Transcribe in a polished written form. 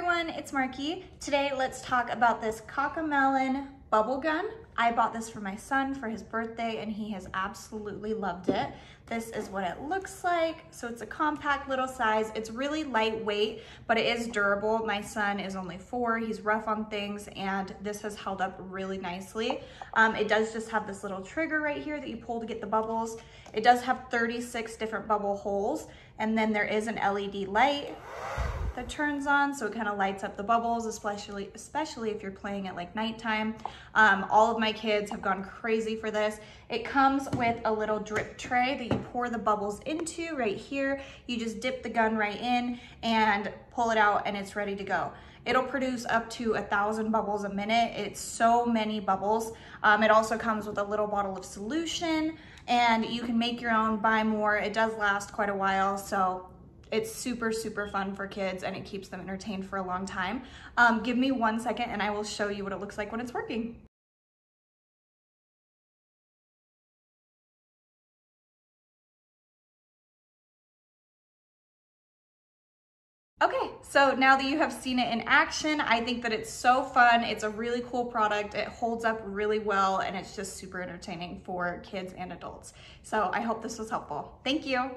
everyone, it's Marky. Today let's talk about this Cocomelon bubble gun. I bought this for my son for his birthday and he has absolutely loved it. This is what it looks like. So it's a compact little size. It's really lightweight, but it is durable. My son is only 4, he's rough on things, and this has held up really nicely. It does just have this little trigger right here that you pull to get the bubbles. It does have 36 different bubble holes, and then there is an LED light that turns on, so it kind of lights up the bubbles, especially if you're playing at like nighttime. All of my kids have gone crazy for this. It comes with a little drip tray that you pour the bubbles into right here. You just dip the gun right in and pull it out and it's ready to go. It'll produce up to 1,000 bubbles a minute. It's so many bubbles. It also comes with a little bottle of solution and you can make your own, buy more. It does last quite a while, so it's super, super fun for kids and it keeps them entertained for a long time. Give me 1 second and I will show you what it looks like when it's working. Okay, so now that you have seen it in action, I think that it's so fun. It's a really cool product. It holds up really well and it's just super entertaining for kids and adults. So I hope this was helpful. Thank you.